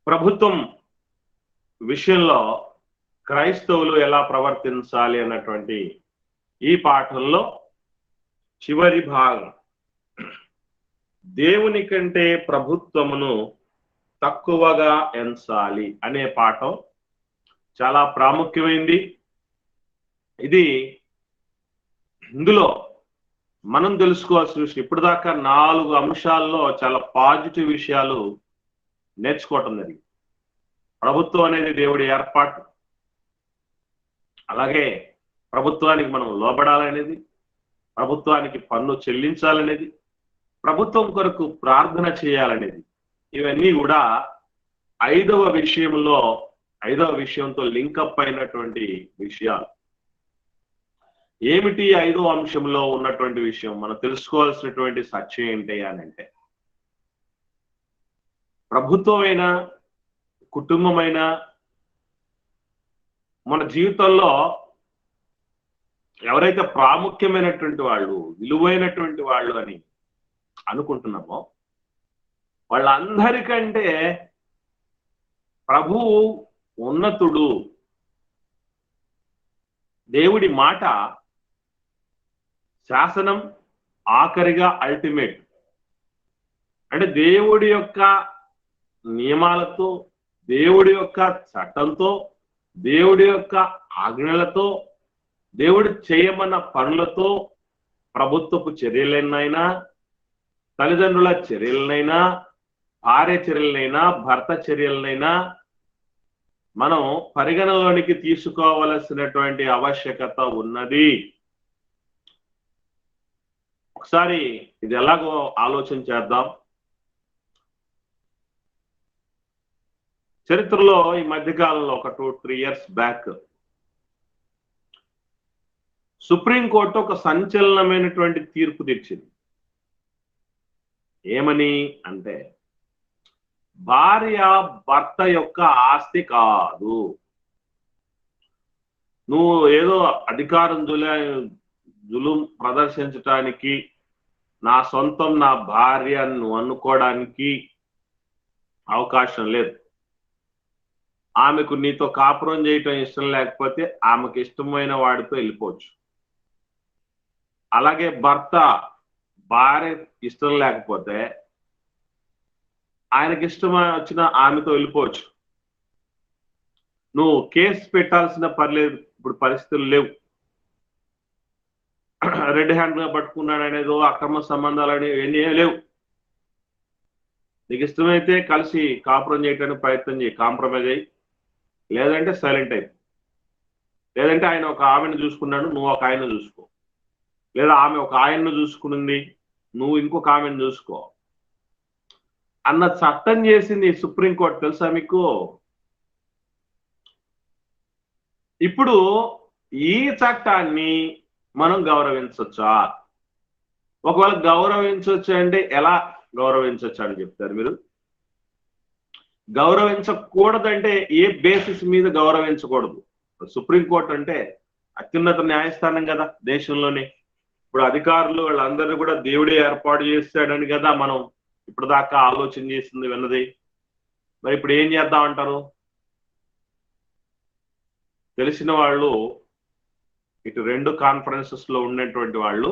ప్రభుత్వం విషయంలో క్రైస్తవులు ఎలా ప్రవర్తించాలి అన్నటువంటి ఈ పాఠంలో చివరి భాగం దేవుని కంటే ప్రభుత్వమును తక్కువగా ఎంచాలి అనే పాఠం చాలా ప్రాముఖ్యమైంది. ఇది ఇందులో మనం తెలుసుకోవాల్సిన విషయం. ఇప్పుడు దాకా 4 అంశాల్లో చాలా పాజిటివ్ విషయాలు నేర్చుకోవటం జరిగింది. ప్రభుత్వం అనేది దేవుడి ఏర్పాటు, అలాగే ప్రభుత్వానికి మనం లోబడాలనేది, ప్రభుత్వానికి పన్ను చెల్లించాలనేది, ప్రభుత్వం కొరకు ప్రార్థన చేయాలనేది, ఇవన్నీ కూడా 5వ విషయంతో లింకప్ అయినటువంటి విషయాలు. ఏమిటి 5వ అంశంలో ఉన్నటువంటి విషయం? మనం తెలుసుకోవాల్సినటువంటి సత్యం ఏంటి అని అంటే, ప్రభుత్వమైనా కుటుంబమైనా మన జీవితంలో ఎవరైతే ప్రాముఖ్యమైనటువంటి వాళ్ళు, విలువైనటువంటి వాళ్ళు అని అనుకుంటున్నామో వాళ్ళందరికంటే ప్రభువు ఉన్నతుడు. దేవుడి మాట శాసనం ఆఖరిగా అల్టిమేట్. అంటే దేవుడి యొక్క నియమాలతో, దేవుడి యొక్క చట్టంతో, దేవుడి యొక్క ఆజ్ఞలతో, దేవుడు చేయమన్న పనులతో ప్రభుత్వపు చర్యలనైనా, తల్లిదండ్రుల చర్యలనైనా, భార్య చర్యలనైనా, భర్త చర్యలనైనా మనం పరిగణలోనికి తీసుకోవలసినటువంటి ఆవశ్యకత ఉన్నది. ఒకసారి ఇది ఎలాగో ఆలోచన చేద్దాం. చరిత్రలో ఈ మధ్యకాలంలో ఒక 2-3 ఇయర్స్ బ్యాక్ సుప్రీంకోర్టు ఒక సంచలనమైనటువంటి తీర్పు తెచ్చింది. ఏమని అంటే, భార్య భర్త యొక్క ఆస్తి కాదు. నువ్వు ఏదో అధికారం జులుం ప్రదర్శించటానికి, నా సొంతం నా భార్య నువ్వు అనుకోవడానికి అవకాశం లేదు. ఆమెకు నీతో కాపురం చేయటం ఇష్టం లేకపోతే ఆమెకు ఇష్టమైన వాడితో వెళ్ళిపోవచ్చు. అలాగే భర్త భార్య ఇష్టం లేకపోతే ఆయనకి ఇష్టం వచ్చిన ఆమెతో వెళ్ళిపోవచ్చు. నువ్వు కేసు పెట్టాల్సిన పర్లేదు. ఇప్పుడు పరిస్థితులు లేవు. రెడ్ హ్యాండ్ గా పట్టుకున్నాడు అనేదో, అక్రమ సంబంధాలు అనేవి ఎన్ని లేవు. నీకు ఇష్టమైతే కలిసి కాపురం చేయడానికి ప్రయత్నం చేయి, కాంప్రమైజ్ అయ్యి. లేదంటే సైలెంట్ అయిపో. లేదంటే ఆయన ఒక ఆమెను చూసుకున్నాడు, నువ్వు ఒక ఆయన్ని చూసుకో. లేదా ఆమె ఒక ఆయన్ను చూసుకునింది, నువ్వు ఇంకొక ఆమెను చూసుకో అన్న చట్టం చేసింది సుప్రీంకోర్టు. తెలుసా మీకు? ఇప్పుడు ఈ చట్టాన్ని మనం గౌరవించవచ్చా? ఒకవేళ గౌరవించవచ్చు అంటే ఎలా గౌరవించవచ్చు అని చెప్తారు మీరు? గౌరవించకూడదంటే ఏ బేసిస్ మీద గౌరవించకూడదు? సుప్రీంకోర్టు అంటే అత్యున్నత న్యాయస్థానం కదా దేశంలోనే. ఇప్పుడు అధికారులు వాళ్ళందరూ కూడా దేవుడే ఏర్పాటు చేస్తాడని కదా మనం ఇప్పుడు దాకా ఆలోచన చేసింది, విన్నది. మరి ఇప్పుడు ఏం చేద్దామంటారు? తెలిసిన వాళ్ళు, ఇటు 2 కాన్ఫరెన్సెస్ లో ఉన్నటువంటి వాళ్ళు,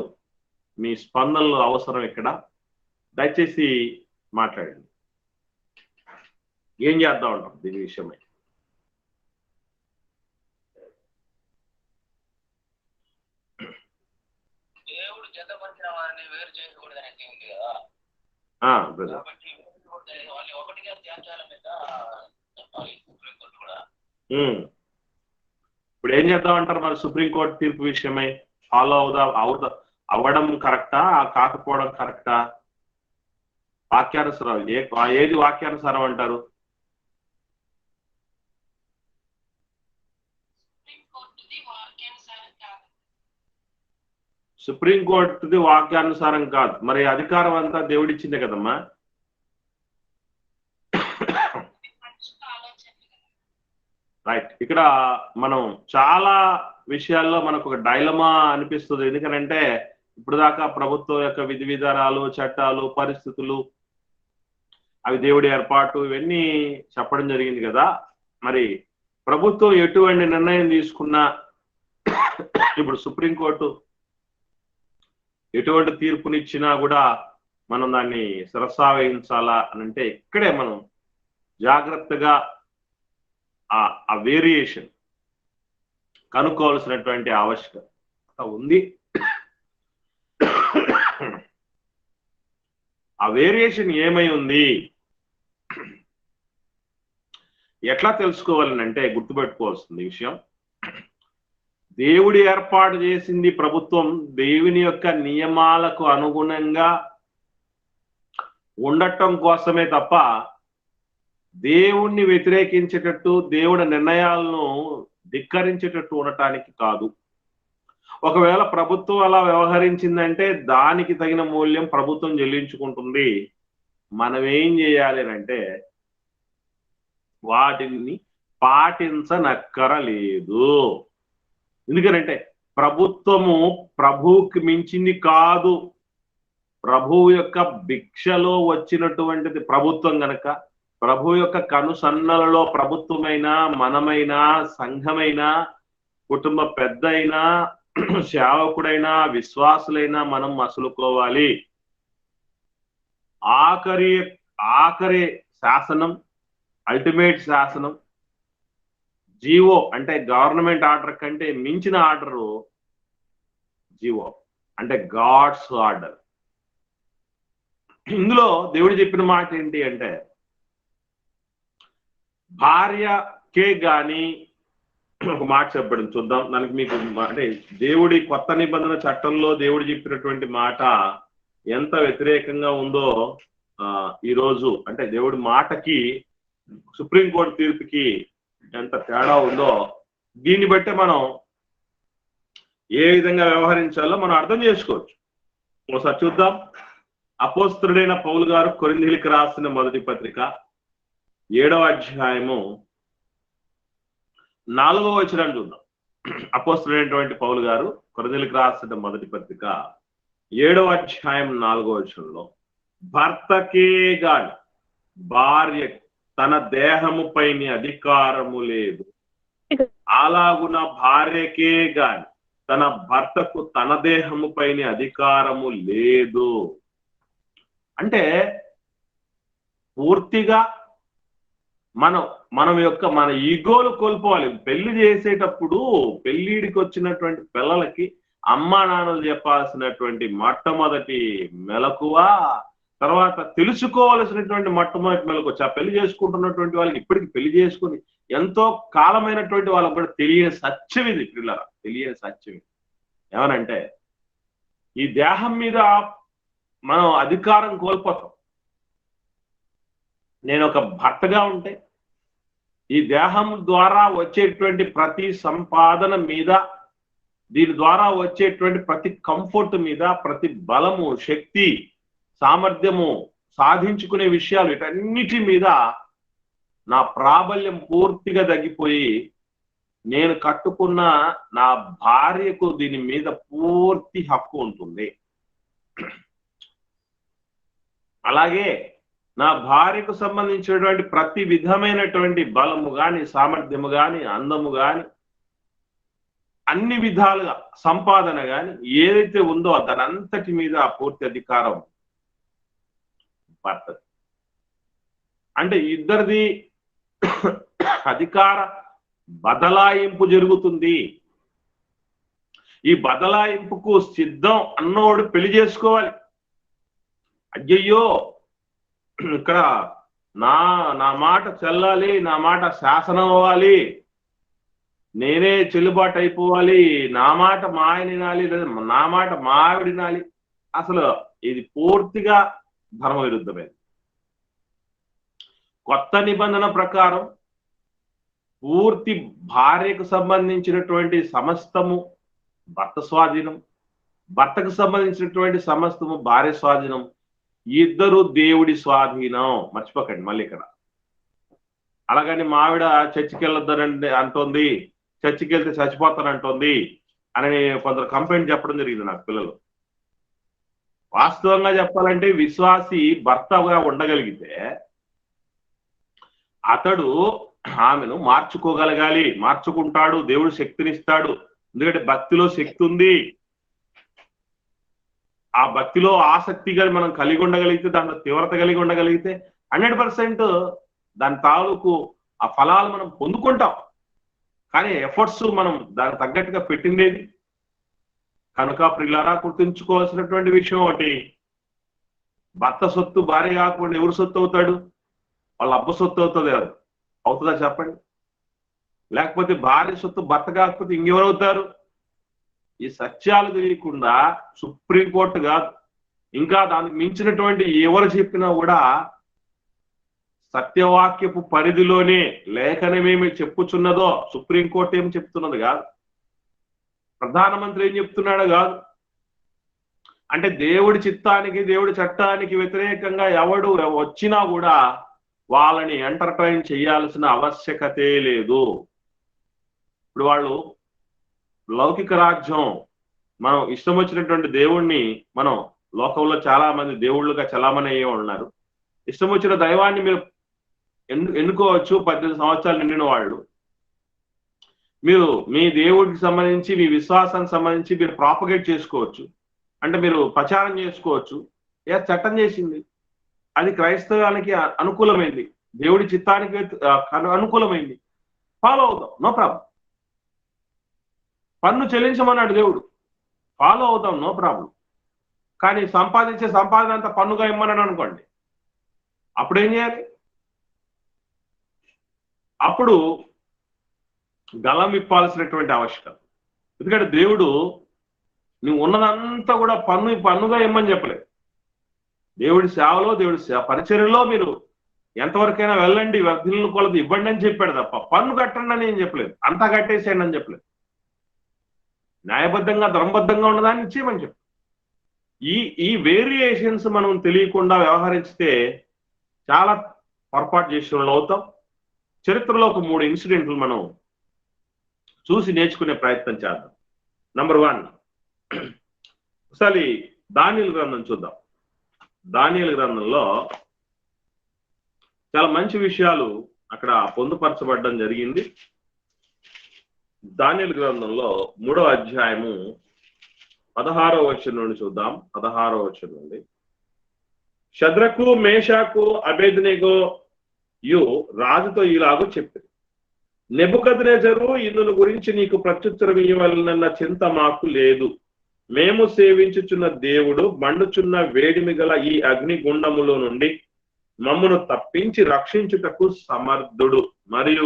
మీ స్పందనలు అవసరం ఇక్కడ. దయచేసి మాట్లాడండి. ఏం చేద్దాం అంటాం దీని విషయమై? దేవుడు జతపరిచిన వారిని వేరు చేయకూడదని ఉంది కదా. ఒకటిగా త్యాగాల మీద సుప్రీంకోర్టు కూడా. ఇప్పుడు ఏం చేద్దామంటారు మరి? సుప్రీంకోర్టు తీర్పు విషయమై ఫాలో అవ్వడం కరెక్టా, కాకపోవడం కరెక్టా? వాక్యానుసారం ఏది వాక్యానుసారం అంటారు? సుప్రీంకోర్టుది వాక్యానుసారం కాదు. మరి అధికారం అంతా దేవుడిచ్చిందే కదమ్మా. రైట్. ఇక్కడ మనం చాలా విషయాల్లో మనకు ఒక డైలమా అనిపిస్తుంది. ఎందుకంటే ఇప్పుడు దాకా ప్రభుత్వం యొక్క విధి విధానాలు, చట్టాలు, పరిస్థితులు అవి దేవుడి ఏర్పాటు ఇవన్నీ చెప్పడం జరిగింది కదా. మరి ప్రభుత్వం ఎటువంటి నిర్ణయం తీసుకున్నా, ఇప్పుడు సుప్రీంకోర్టు ఎటువంటి తీర్పునిచ్చినా కూడా మనం దాన్ని శిరసావహించాలా అని అంటే ఇక్కడే మనం జాగ్రత్తగా ఆ వేరియేషన్ కనుక్కోవాల్సినటువంటి ఆవశ్యకత ఉంది. ఆ వేరియేషన్ ఏమై ఉంది, ఎట్లా తెలుసుకోవాలని అంటే గుర్తుపెట్టుకోవాల్సింది విషయం, దేవుడి ఏర్పాటు చేసింది ప్రభుత్వం దేవుని యొక్క నియమాలకు అనుగుణంగా ఉండటం కోసమే తప్ప దేవుణ్ణి వ్యతిరేకించేటట్టు, దేవుడి నిర్ణయాలను ధిక్కరించేటట్టు ఉండటానికి కాదు. ఒకవేళ ప్రభుత్వం అలా వ్యవహరించిందంటే దానికి తగిన మూల్యం ప్రభుత్వం చెల్లించుకుంటుంది. మనం ఏం చేయాలి అంటే వాటిని పాటించనక్కరలేదు. ఎందుకనంటే ప్రభుత్వము ప్రభువుకి మించింది కాదు. ప్రభువు యొక్క భిక్షలో వచ్చినటువంటిది ప్రభుత్వం గనక, ప్రభు యొక్క కనుసన్నలలో ప్రభుత్వమైనా, మనమైనా, సంఘమైనా, కుటుంబ పెద్ద అయినా, సేవకుడైనా, విశ్వాసులైనా మనం మసులుకోవాలి. ఆఖరి శాసనం, అల్టిమేట్ శాసనం, జీవో అంటే గవర్నమెంట్ ఆర్డర్ కంటే మించిన ఆర్డరు జీవో అంటే గాడ్స్ ఆర్డర్. ఇందులో దేవుడు చెప్పిన మాట ఏంటి అంటే, భార్యకే గాని ఒక మాట చెప్పడం చూద్దాం. దానికి మీకు అంటే దేవుడి కొత్త నిబంధన చట్టంలో దేవుడు చెప్పినటువంటి మాట ఎంత వ్యతిరేకంగా ఉందో ఈరోజు అంటే దేవుడి మాటకి సుప్రీంకోర్టు తీర్పుకి ఎంత తేడా ఉందో దీన్ని బట్టే మనం ఏ విధంగా వ్యవహరించాలో మనం అర్థం చేసుకోవచ్చు. ఒకసారి చూద్దాం. అపోస్తలుడైన పౌలు గారు కొరింథీయులకు రాసిన మొదటి పత్రిక 7వ అధ్యాయము 4వ వచనాన్ని చూద్దాం. అపోస్తలుడైనటువంటి పౌలు గారు కొరింథీయులకు రాసిన మొదటి పత్రిక 7వ అధ్యాయం 4వ వచనంలో, భర్తకే గాని భార్య తన దేహము పైన అధికారము లేదు, అలాగున భార్యకే గాని తన భర్తకు తన దేహము పైన అధికారము లేదు. అంటే పూర్తిగా మన ఈగోలు కోల్పోవాలి. పెళ్లి చేసేటప్పుడు పెళ్లిడికి వచ్చినటువంటి పిల్లలకి అమ్మా నాన్నలు చెప్పాల్సినటువంటి మొట్టమొదటి మెలకువ, తర్వాత తెలుసుకోవాల్సినటువంటి మొట్టమొదటి మెలకు వచ్చి ఆ పెళ్లి చేసుకుంటున్నటువంటి వాళ్ళకి ఇప్పటికి పెళ్లి చేసుకుని ఎంతో కాలమైనటువంటి వాళ్ళకి కూడా తెలియని సత్యం ఇది. పిల్లరా, తెలియని సత్యం ఇది ఏమనంటే, ఈ దేహం మీద మనం అధికారం కోల్పోతాం. నేను ఒక భర్తగా ఉంటే ఈ దేహం ద్వారా వచ్చేటువంటి ప్రతి సంపాదన మీద, దీని ద్వారా వచ్చేటువంటి ప్రతి కంఫర్ట్ మీద, ప్రతి బలము, శక్తి, సామర్థ్యము, సాధించుకునే విషయాలు వీటన్నిటి మీద నా ప్రాబల్యం పూర్తిగా తగ్గిపోయి నేను కట్టుకున్న నా భార్యకు దీని మీద పూర్తి హక్కు ఉంటుంది. అలాగే నా భార్యకు సంబంధించినటువంటి ప్రతి విధమైనటువంటి బలము గాని, సామర్థ్యము గాని, అందము గాని, అన్ని విధాలుగా సంపాదన గాని ఏదైతే ఉందో దానంతటి మీద పూర్తి అధికారం భర్త. అంటే ఇద్దరిది అధికార బదలాయింపు జరుగుతుంది. ఈ బదలాయింపుకు సిద్ధం అన్నోడు పెళ్లి చేసుకోవాలి. అయ్యయ్యో ఇక్కడ నా మాట చెల్లాలి, నా మాట శాసనం అవ్వాలి, నేనే చెల్లుబాటు అయిపోవాలి, నా మాట మా ఆయన వినాలి, లేదా నా మాట మా ఆవిడ వినాలి. అసలు ఇది పూర్తిగా ధర్మ విరుద్ధమైనది. కొత్త నిబంధన ప్రకారం పూర్తి భార్యకు సంబంధించినటువంటి సమస్తము భర్త స్వాధీనం, భర్తకు సంబంధించినటువంటి సమస్తము భార్య స్వాధీనం, ఇద్దరు దేవుడి స్వాధీనం. మర్చిపోకండి మళ్ళీ ఇక్కడ. అలాగని మావిడ చర్చికి వెళ్ళొద్దనండి అంటోంది, చర్చికి వెళ్తే చచ్చిపోతానంటోంది అని కొందరు కంప్లైంట్ చెప్పడం జరిగింది నాకు పిల్లలు. వాస్తవంగా చెప్పాలంటే విశ్వాసి భర్తగా ఉండగలిగితే అతడు ఆమెను మార్చుకోగలగాలి, మార్చుకుంటాడు, దేవుడు శక్తినిస్తాడు. ఎందుకంటే భక్తిలో శక్తి ఉంది. ఆ భక్తిలో ఆసక్తిగా మనం కలిగి ఉండగలిగితే, దాంట్లో తీవ్రత కలిగి ఉండగలిగితే 100% దాని తాలూకు ఆ ఫలాలు మనం పొందుకుంటాం. కానీ ఎఫర్ట్స్ మనం దానికి తగ్గట్టుగా పెట్టిండేది. కనుక ప్రియులారా, గుర్తుంచుకోవాల్సినటువంటి విషయం ఒకటి, భర్త సొత్తు భార్య కాకుండా ఎవరు సొత్తు అవుతాడు? వాళ్ళ అబ్బ సొత్తు అవుతుంది. అవుతుందా చెప్పండి? లేకపోతే భార్య సొత్తు భర్త కాకపోతే ఇంకెవరు అవుతారు? ఈ సత్యాలు తెలియకుండా సుప్రీంకోర్టు కాదు, ఇంకా దానికి మించినటువంటి ఎవరు చెప్పినా కూడా సత్యవాక్యపు పరిధిలోనే లేఖనమేమి చెప్పుచున్నదో, సుప్రీంకోర్టు ఏం చెప్తున్నది కాదు, ప్రధానమంత్రి ఏం చెప్తున్నాడో కాదు. అంటే దేవుడి చిత్తానికి, దేవుడి చట్టానికి వ్యతిరేకంగా ఎవడు వచ్చినా కూడా వాళ్ళని ఎంటర్టైన్ చేయాల్సిన ఆవశ్యకతే లేదు. ఇప్పుడు వాళ్ళు లౌకిక రాజ్యం, మనం ఇష్టం వచ్చినటువంటి దేవుణ్ణి, మనం లోకంలో చాలా మంది దేవుళ్ళుగా చలామణి అయ్యే ఉన్నారు. ఇష్టం వచ్చిన దైవాన్ని మీరు ఎన్నుకోవచ్చు. 18 సంవత్సరాలు నిండిన వాళ్ళు మీరు మీ దేవుడికి సంబంధించి, మీ విశ్వాసానికి సంబంధించి మీరు ప్రాపగేట్ చేసుకోవచ్చు, అంటే మీరు ప్రచారం చేసుకోవచ్చు. చట్టం చేసింది, అది క్రైస్తవానికి అనుకూలమైంది, దేవుడి చిత్తానికి అనుకూలమైంది, ఫాలో అవుతాం, నో ప్రాబ్లం. పన్ను చెల్లించమన్నాడు దేవుడు, ఫాలో అవుతాం, నో ప్రాబ్లం. కానీ సంపాదించే సంపాదన అంతా పన్నుగా ఇమ్మన్నాడు అనుకోండి, అప్పుడేం చేయాలి? అప్పుడు గలం ఇప్పాల్సినటువంటి ఆవశ్యకత. ఎందుకంటే దేవుడు నువ్వు ఉన్నదంతా కూడా పన్నుగా ఇమ్మని చెప్పలేదు. దేవుడి సేవలో, దేవుడి పరిచర్యలో మీరు ఎంతవరకైనా వెళ్ళండి, వ్యర్థులను కొలది ఇవ్వండి అని చెప్పాడు తప్ప పన్ను కట్టండి అని ఏం చెప్పలేదు, అంతా కట్టేసేయండి అని చెప్పలేదు. న్యాయబద్ధంగా, ధర్మబద్ధంగా ఉన్నదాన్ని ఇచ్చేయమని చెప్పు. ఈ వేరియేషన్స్ మనం తెలియకుండా వ్యవహరిస్తే చాలా పొరపాటు చేసిన వాళ్ళు అవుతాం. చరిత్రలో ఒక 3 ఇన్సిడెంట్లు మనం చూసి నేర్చుకునే ప్రయత్నం చేద్దాం. నంబర్ 1, ఒకసారి దానియేలు గ్రంథం చూద్దాం. దానియేలు గ్రంథంలో చాలా మంచి విషయాలు అక్కడ పొందుపరచబడడం జరిగింది. దానియేలు గ్రంథంలో 3వ అధ్యాయము 16వ వచనం నుండి చూద్దాం. 16వ వచనం నుండి, షద్రకు, మేషాకు, అబేద్నెగో రాజుతో ఇలాగూ చెప్పారు, నెబుకద్నెజరు, ఇందును గురించి నీకు ప్రత్యుత్తరం ఇవ్వాలన్న చింత మాకు లేదు. మేము సేవించుచున్న దేవుడు మండుచున్న వేడిమి గల ఈ అగ్నిగుండములో నుండి మమ్మను తప్పించి రక్షించుటకు సమర్థుడు, మరియు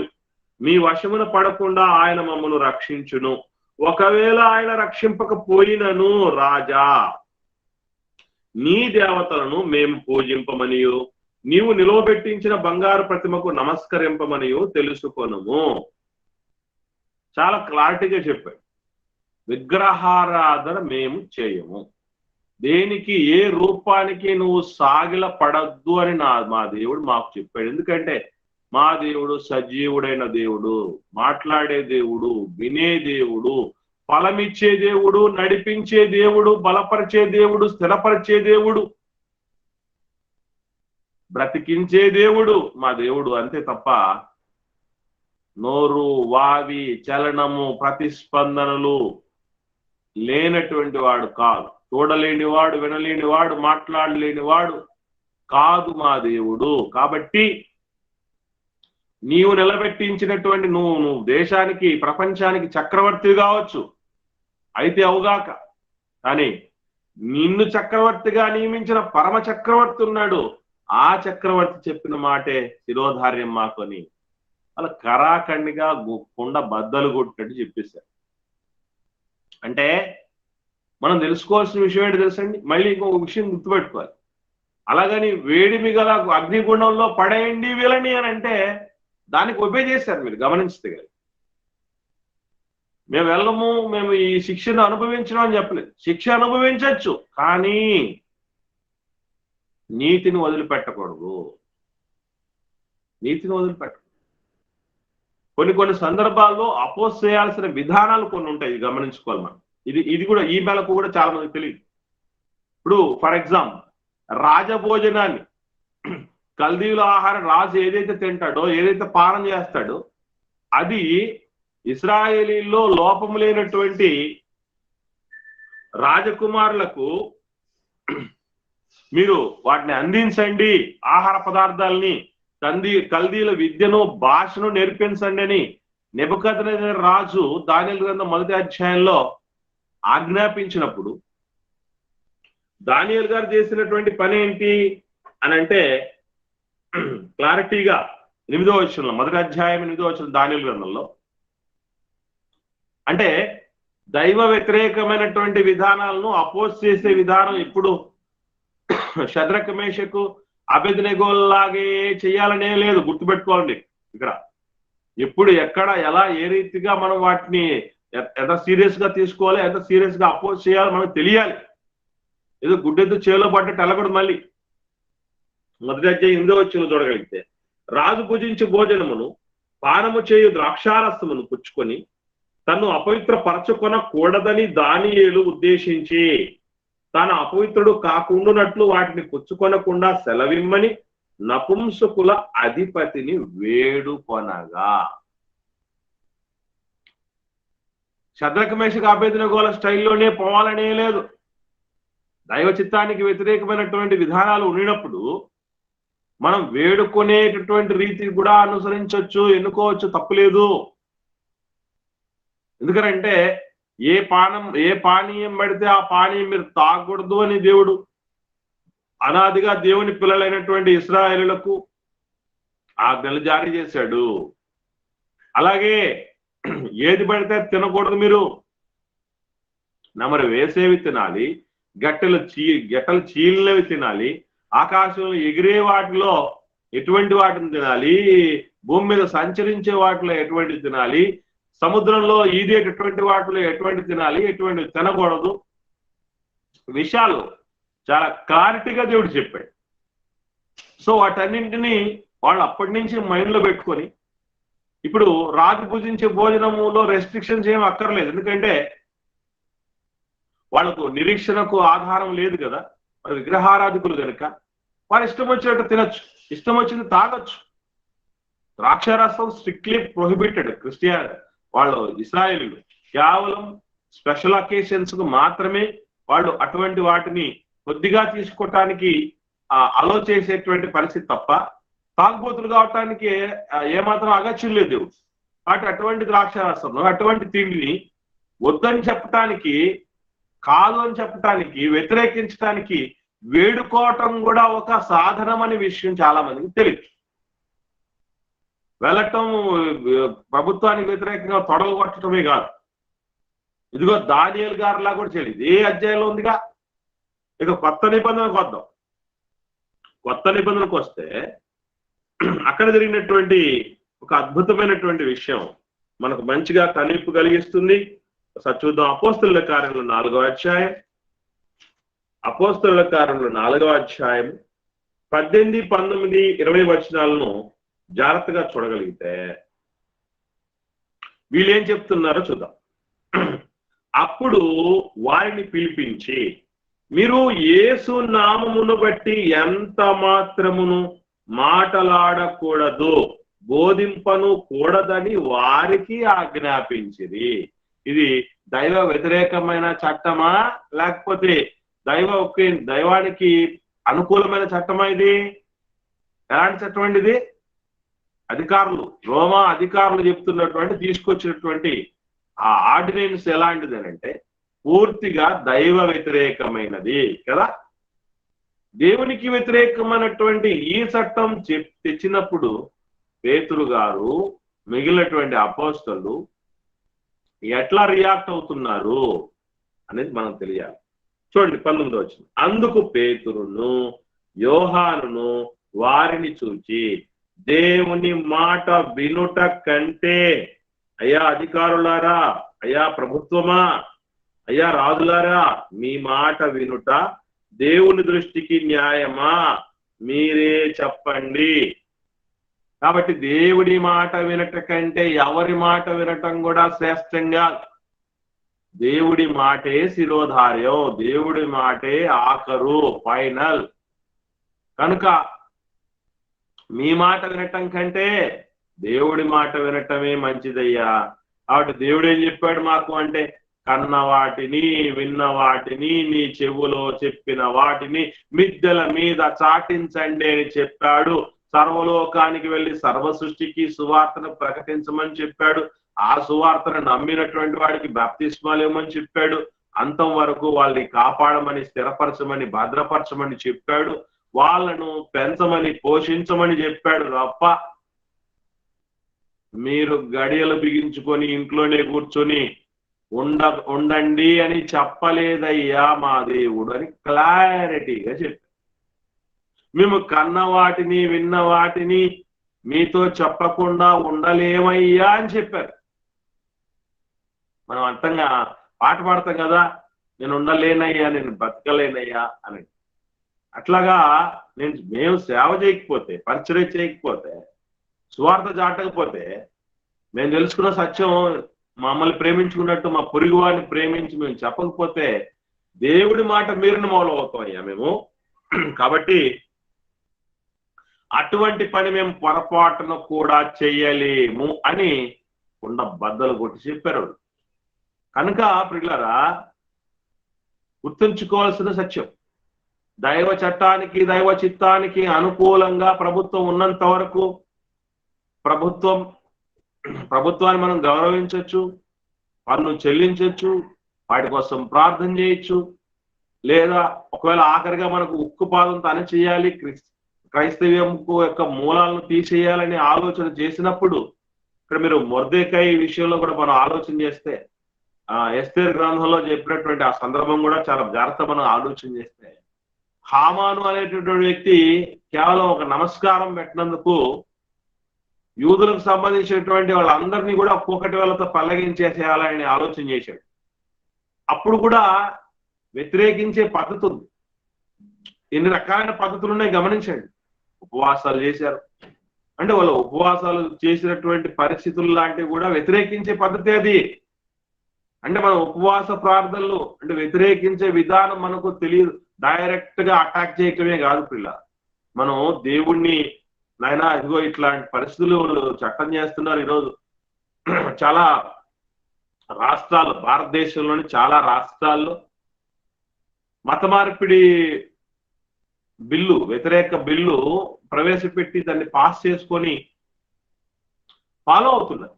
మీ వశమున పడకుండా ఆయన మమ్మను రక్షించును. ఒకవేళ ఆయన రక్షింపకపోయినను రాజా, నీ దేవతలను మేము పూజింపమనియు నీవు నిలవబెట్టించిన బంగారు ప్రతిమకు నమస్కరింపమనియు తెలుసుకొనుము. చాలా క్లారిటీగా చెప్పాడు. విగ్రహారాధన మేము చేయము, దేనికి ఏ రూపానికి నువ్వు సాగిల పడద్దు అని మా దేవుడు మాకు చెప్పాడు. ఎందుకంటే మా దేవుడు సజీవుడైన దేవుడు, మాట్లాడే దేవుడు, వినే దేవుడు, ఫలమిచ్చే దేవుడు, నడిపించే దేవుడు, బలపరిచే దేవుడు, స్థిరపరిచే దేవుడు, బ్రతికించే దేవుడు మా దేవుడు. అంతే తప్ప నోరు, వావి, చలనము, ప్రతిస్పందనలు లేనటువంటి వాడు కాదు. చూడలేనివాడు, వినలేనివాడు, మాట్లాడలేనివాడు కాదు మా దేవుడు. కాబట్టి నీవు నిలబెట్టించినటువంటి నువ్వు దేశానికి, ప్రపంచానికి చక్రవర్తి కావచ్చు, అయితే అవుగాక, కానీ నిన్ను చక్రవర్తిగా నియమించిన పరమ చక్రవర్తి ఉన్నాడు. ఆ చక్రవర్తి చెప్పిన మాటే శిరోధార్యం మాకు అని అలా కరాఖండిగా కుండ బద్దలు కొట్టినట్టు చెప్పేశారు. అంటే మనం తెలుసుకోవాల్సిన విషయం ఏంటి తెలుసండి? మళ్ళీ ఇంకొక విషయం గుర్తుపెట్టుకోవాలి. అలాగని వేడిమి గల అగ్నిగుండంలో పడేయండి వీళ్ళని అని అంటే దానికి ఒబే చేశారు. మీరు గమనించితే కదా, మేము వెళ్ళము, మేము ఈ శిక్షను అనుభవించడం అని చెప్పలేదు. శిక్ష అనుభవించవచ్చు, కానీ నీతిని వదిలిపెట్టకూడదు. నీతిని వదిలిపెట్టకూడదు. కొన్ని సందర్భాల్లో అపోజ్ చేయాల్సిన విధానాలు కొన్ని ఉంటాయి, గమనించుకోవాలి మనం. ఇది కూడా ఈ మేరకు కూడా చాలా మందికి తెలియదు. ఇప్పుడు ఫర్ ఎగ్జాంపుల్ రాజభోజనాన్ని కల్దీయుల ఆహారం రాజు ఏదైతే తింటాడో, ఏదైతే పానం చేస్తాడో, అది ఇశ్రాయేలీల్లో లోపం లేనటువంటి రాజకుమారులకు మీరు వాటిని అందించండి, ఆహార పదార్థాలని, కల్దీయుల విద్యను, భాషను నేర్పించండి అని నెబుకద్నెజర్ రాజు దానియేలు గ్రంథం 1వ అధ్యాయంలో ఆజ్ఞాపించినప్పుడు దానియేలు గారు చేసినటువంటి పని ఏంటి అని అంటే, క్లారిటీగా 8వ వచనంలో, 1వ అధ్యాయం 8వ వచనం దానియేలు గ్రంథంలో, అంటే దైవ వ్యతిరేకమైనటువంటి విధానాలను అపోజ్ చేసే విధానం ఇప్పుడు షద్రక్ మేషకు అబేద్నెగోలాగే చేయాలనే లేదు. గుర్తుపెట్టుకోండి, ఇక్కడ ఎప్పుడు ఎక్కడ ఎలా ఏ రీతిగా మనం వాటిని ఎంత సీరియస్ గా తీసుకోవాలి, ఎంత సీరియస్ గా అపోజ్ చేయాలో మనకు తెలియాలి. ఏదో గుడ్డెద్దు చేలో పడ్డట్టు వెళ్ళకూడదు. మళ్ళీ 1వ అధ్యాయం 8వ వచనం చూడగలిగితే, రాజు భుజించే భోజనమును పానము చేయు ద్రాక్షారసమును పుచ్చుకొని తను అపవిత్ర పరచుకొనకూడదని దానియేలు ఉద్దేశించి తాను అపవిత్రుడు కాకుండానట్లు వాటిని పుచ్చుకొనకుండా సెలవిమ్మని నపుంసకుల అధిపతిని వేడుకొనగా. షద్రక్ మేషకు అబేద్నెగోల స్టైల్లోనే పోవాలనే లేదు. దైవ చిత్తానికి వ్యతిరేకమైనటువంటి విధానాలు ఉన్నప్పుడు మనం వేడుకునేటటువంటి రీతిని కూడా అనుసరించవచ్చు, ఎన్నుకోవచ్చు, తప్పులేదు. ఎందుకంటే ఏ పానీయం పడితే ఆ పానీయం మీరు తాగకూడదు అని దేవుడు అనాదిగా దేవుని పిల్లలైనటువంటి ఇశ్రాయేలులకు ఆజ్ఞలు జారీ చేశాడు. అలాగే ఏది పడితే తినకూడదు, మీరు నమరు వేసేవి తినాలి, గట్టెలు చీలినవి తినాలి, ఆకాశంలో ఎగిరే వాటిలో ఎటువంటి వాటిని తినాలి, భూమి మీద సంచరించే వాటిలో ఎటువంటి తినాలి, సముద్రంలో ఈదేటటువంటి వాటిలో ఎటువంటి తినాలి, ఎటువంటి తినకూడదు విషయాలు చాలా క్లారిటీగా దేవుడు చెప్పాడు. సో వాటన్నింటినీ వాళ్ళు అప్పటి నుంచి మైండ్ లో పెట్టుకొని, ఇప్పుడు రాజు భుజించే భోజనములో రెస్ట్రిక్షన్స్ ఏం అక్కర్లేదు. ఎందుకంటే వాళ్ళకు నిరీక్షణకు ఆధారం లేదు కదా, వాళ్ళ విగ్రహారాధికులు కనుక వారు ఇష్టం వచ్చినట్టు తినొచ్చు, ఇష్టం వచ్చింది తాగొచ్చు. ద్రాక్షారసం స్ట్రిక్ట్లీ ప్రొహిబిటెడ్. వాళ్ళు ఇశ్రాయేలీయులు కేవలం స్పెషల్ అకేషన్స్ కు మాత్రమే వాళ్ళు అటువంటి వాటిని కొద్దిగా తీసుకోవటానికి అలో చేసేటువంటి పరిస్థితి తప్ప తాగుబోతులు కావటానికి ఏమాత్రం అగత్యం లేదు దేవుడు. అటువంటి ద్రాక్షారసం, అటువంటి తిండిని వద్దని చెప్పటానికి, కాదు అని చెప్పటానికి, వ్యతిరేకించడానికి వేడుకోవటం కూడా ఒక సాధనం అనే విషయం చాలా మందికి తెలియదు. వెళ్ళటం ప్రభుత్వానికి వ్యతిరేకంగా తొడలు కొట్టడమే కాదు, ఇదిగో దానియేలు గారిలా కూడా తెలియదు. ఏ అధ్యాయంలో ఉందిగా. ఇక కొత్త నిబంధనకు వద్దాం. కొత్త నిబంధనకు వస్తే అక్కడ జరిగినటువంటి ఒక అద్భుతమైనటువంటి విషయం మనకు మంచిగా కనిపు కలిగిస్తుంది. చూద్దాం. అపోస్తలుల కార్యంలో 4వ అధ్యాయం, అపోస్తలుల కార్యంలో 4వ అధ్యాయం 18, 19, 20 వచనాలను జాగ్రత్తగా చూడగలిగితే వీళ్ళు ఏం చెప్తున్నారో చూద్దాం. అప్పుడు వారిని పిలిపించి, మీరు యేసు నామమును బట్టి ఎంత మాత్రమును మాటలాడకూడదు, బోధింపను కూడదని వారికి ఆజ్ఞాపించిరి. ఇది దైవ వ్యతిరేకమైన చట్టమా, లేకపోతే దైవానికి అనుకూలమైన చట్టమా? ఇది ఎలాంటి చట్టం అండి? ఇది అధికారులు, రోమా అధికారులు చెప్తున్నటువంటి, తీసుకొచ్చినటువంటి ఆ ఆర్డినెన్స్ ఎలాంటిది అంటే పూర్తిగా దైవ వ్యతిరేకమైనది కదా. దేవునికి వ్యతిరేకమైనటువంటి ఈ చట్టం తెచ్చినప్పుడు పేతురు గారు, మిగిలినటువంటి అపోస్తలు ఎట్లా రియాక్ట్ అవుతున్నారు అనేది మనం తెలియాలి. చూడండి 19వ వచనం. అందుకు పేతురును యోహానును వారిని చూచి, దేవుని మాట వినుట కంటే, అయ్యా అధికారులారా, అయ్యా ప్రభుత్వమా, అయ్యా రాజులారా, మీ మాట వినుట దేవుని దృష్టికి న్యాయమా? మీరే చెప్పండి. కాబట్టి దేవుడి మాట వినట కంటే ఎవరి మాట వినటం కూడా శ్రేష్టంగా. దేవుడి మాటే శిరోధార్యం, దేవుడి మాటే ఆఖరు, ఫైనల్. కనుక మీ మాట వినటం కంటే దేవుడి మాట వినటమే మంచిదయ్యా. కాబట్టి దేవుడు ఏం చెప్పాడు మాకు అంటే, కన్న వాటిని విన్న వాటిని నీ చెవులో చెప్పిన వాటిని మిద్దెల మీద చాటించండి అని చెప్పాడు. సర్వలోకానికి వెళ్ళి సర్వ సృష్టికి సువార్తను ప్రకటించమని చెప్పాడు. ఆ సువార్తను నమ్మినటువంటి వాడికి బాప్తిస్మాలు ఇవ్వమని చెప్పాడు. అంతం వరకు వాళ్ళని కాపాడమని, స్థిరపరచమని, భద్రపరచమని చెప్పాడు. వాళ్ళను పెంచమని, పోషించమని చెప్పాడు తప్ప మీరు గడియలు బిగించుకొని ఇంట్లోనే కూర్చొని ఉండండి అని చెప్పలేదయ్యా మా దేవుడు అని క్లారిటీగా చెప్పారు. మేము కన్న వాటిని విన్న వాటిని మీతో చెప్పకుండా ఉండలేమయ్యా అని చెప్పారు. మనం అంతంగా పాట పాడతాం కదా, నేను ఉండలేనయ్యా, నేను బతకలేనయ్యా అని. అట్లాగా మేము సేవ చేయకపోతే, పరిచర్య చేయకపోతే, సువార్త చాటకపోతే, మేము తెలుసుకున్న సత్యం మమ్మల్ని ప్రేమించుకున్నట్టు మా పొరుగు వారిని ప్రేమించి మేము చెప్పకపోతే దేవుడి మాట మీరిన మూలవుతాం అయ్యా మేము. కాబట్టి అటువంటి పని మేము పొరపాటును కూడా చెయ్యలేము అని కుండ బద్దలు కొట్టి చెప్పారు. కనుక ప్రియులారా, గుర్తుంచుకోవాల్సిన సత్యం, దైవ చట్టానికి దైవ చిత్తానికి అనుకూలంగా ప్రభుత్వం ఉన్నంత వరకు ప్రభుత్వాన్ని మనం గౌరవించవచ్చు, పన్ను చెల్లించవచ్చు, వాటి కోసం ప్రార్థన చేయొచ్చు. లేదా ఒకవేళ ఆఖరిగా మనకు ఉక్కుపాదంతో అని చేయాలి, క్రైస్తవ్యంకు యొక్క మూలాలను తీసేయాలని ఆలోచన చేసినప్పుడు, ఇక్కడ మీరు మొర్దెకాయి విషయంలో కూడా మనం ఆలోచన చేస్తే, ఎస్తేర్ గ్రంథంలో చెప్పినటువంటి ఆ సందర్భం కూడా చాలా జాగ్రత్త మనం ఆలోచన చేస్తే, హామాను అనేటటువంటి వ్యక్తి కేవలం ఒక నమస్కారం పెట్టినందుకు యూదులకు సంబంధించినటువంటి వాళ్ళందరినీ కూడా ఒక్కొక్కటి వాళ్ళతో పల్లగించేసేయాలని ఆలోచన చేశాడు. అప్పుడు కూడా వ్యతిరేకించే పద్ధతి ఉంది. ఎన్ని రకాలైన పద్ధతులు ఉన్నాయి గమనించండి. ఉపవాసాలు చేశారు అంటే వాళ్ళు ఉపవాసాలు చేసినటువంటి పరిస్థితులు లాంటివి కూడా వ్యతిరేకించే పద్ధతి అది. అంటే మనం ఉపవాస ప్రార్థనలు అంటే వ్యతిరేకించే విధానం మనకు తెలియదు. డైరెక్ట్ గా అటాక్ చేయటమే కాదు పిల్ల, మనం దేవుణ్ణి నాయనా ఇదిగో ఇట్లాంటి పరిస్థితులు చట్టం చేస్తున్నారు. ఈరోజు చాలా రాష్ట్రాలు, భారతదేశంలోని చాలా రాష్ట్రాల్లో మత మార్పిడి బిల్లు, వ్యతిరేక బిల్లు ప్రవేశపెట్టి దాన్ని పాస్ చేసుకొని ఫాలో అవుతున్నారు.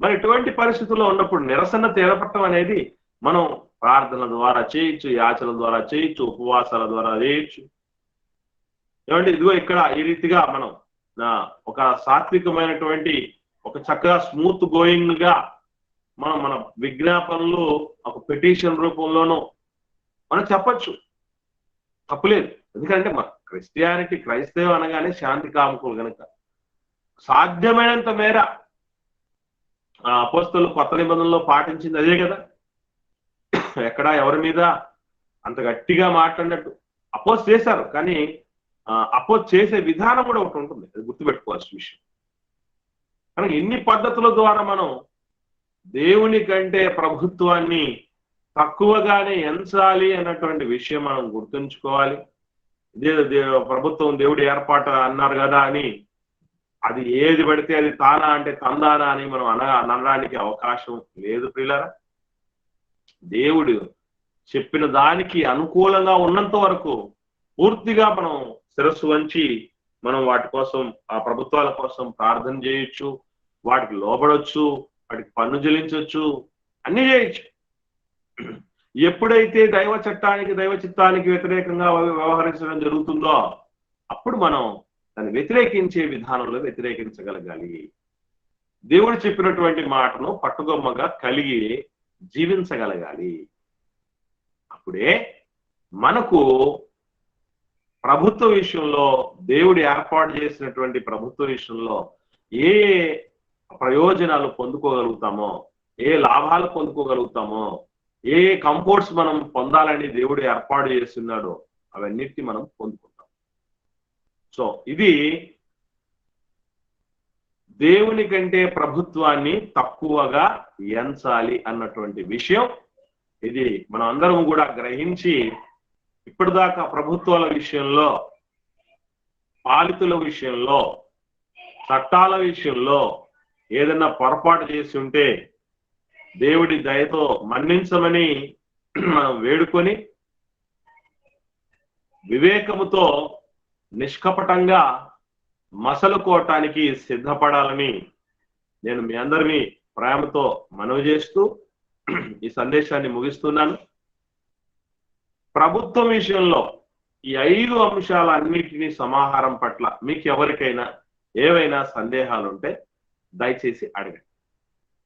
మరి ఇటువంటి పరిస్థితుల్లో ఉన్నప్పుడు నిరసన తెలపటం అనేది మనం ప్రార్థనల ద్వారా చేయొచ్చు, యాచన ద్వారా చేయొచ్చు, ఉపవాసాల ద్వారా చేయొచ్చు. ఏమంటే ఇదిగో ఇక్కడ ఈ రీతిగా మనం ఒక సాత్వికమైనటువంటి ఒక చక్కగా స్మూత్ గోయింగ్ గా మన విజ్ఞాపనలు ఒక పిటిషన్ రూపంలోనూ మనం చెప్పచ్చు, తప్పులేదు. ఎందుకంటే క్రైస్తవం అనగానే శాంతి కాముకులు కనుక సాధ్యమైనంత మేర అపోస్తలులు కొత్త నిబంధనలో పాటించింది అదే కదా. ఎక్కడ ఎవరి మీద అంత గట్టిగా మాట్లాడినట్టు అపోజ్ చేశారు, కానీ అపోజ్ చేసే విధానం కూడా ఒకటి ఉంటుంది, అది గుర్తుపెట్టుకోవాల్సిన విషయం. కానీ ఎన్ని పద్ధతుల ద్వారా మనం దేవుని కంటే ప్రభుత్వాన్ని తక్కువగానే ఎంచాలి అన్నటువంటి విషయం మనం గుర్తుంచుకోవాలి. ప్రభుత్వం దేవుడి ఏర్పాటు అన్నారు కదా అని అది ఏది పడితే అది తానా అంటే తందానా అని మనం అనడానికి అవకాశం లేదు ప్రియులారా. దేవుడు చెప్పిన దానికి అనుకూలంగా ఉన్నంత వరకు పూర్తిగా మనం శిరస్సు వంచి మనం వాటి కోసం, ఆ ప్రభుత్వాల కోసం ప్రార్థన చేయొచ్చు, వాటికి లోబడొచ్చు, వాటికి పన్ను చెల్లించవచ్చు, అన్ని చేయొచ్చు. ఎప్పుడైతే దైవ చట్టానికి దైవ చిత్తానికి వ్యతిరేకంగా వ్యవహరించడం జరుగుతుందో అప్పుడు మనం దాన్ని వ్యతిరేకించే విధానంలో వ్యతిరేకించగలగాలి. దేవుడు చెప్పినటువంటి మాటను పట్టుగొమ్మగా కలిగి జీవించగలగాలి. అప్పుడే మనకు ప్రభుత్వ విషయంలో, దేవుడు ఏర్పాటు చేసినటువంటి ప్రభుత్వ విషయంలో ఏ ప్రయోజనాలు పొందుకోగలుగుతామో, ఏ లాభాలు పొందుకోగలుగుతామో, ఏ కంఫర్ట్స్ మనం పొందాలని దేవుడు ఏర్పాటు చేస్తున్నాడో అవన్నిటిని మనం పొందుకుంటాం. సో ఇది దేవుని కంటే ప్రభుత్వాన్ని తక్కువగా ఎంచాలి అన్నటువంటి విషయం. ఇది మనం అందరం కూడా గ్రహించి ఇప్పటిదాకా ప్రభుత్వాల విషయంలో పాలితుల విషయంలో, చట్టాల విషయంలో ఏదైనా పొరపాటు చేసి ఉంటే దేవుడి దయతో మన్నించమని మనం వేడుకొని వివేకముతో నిష్కపటంగా మసలుకోవటానికి సిద్ధపడాలని నేను మీ అందరినీ ప్రేమతో మనవి చేస్తూ ఈ సందేశాన్ని ముగిస్తున్నాను. ప్రభుత్వం విషయంలో ఈ 5 అంశాలన్నిటినీ సమాహారం పట్ల మీకు ఎవరికైనా ఏవైనా సందేహాలు ఉంటే దయచేసి అడగండి.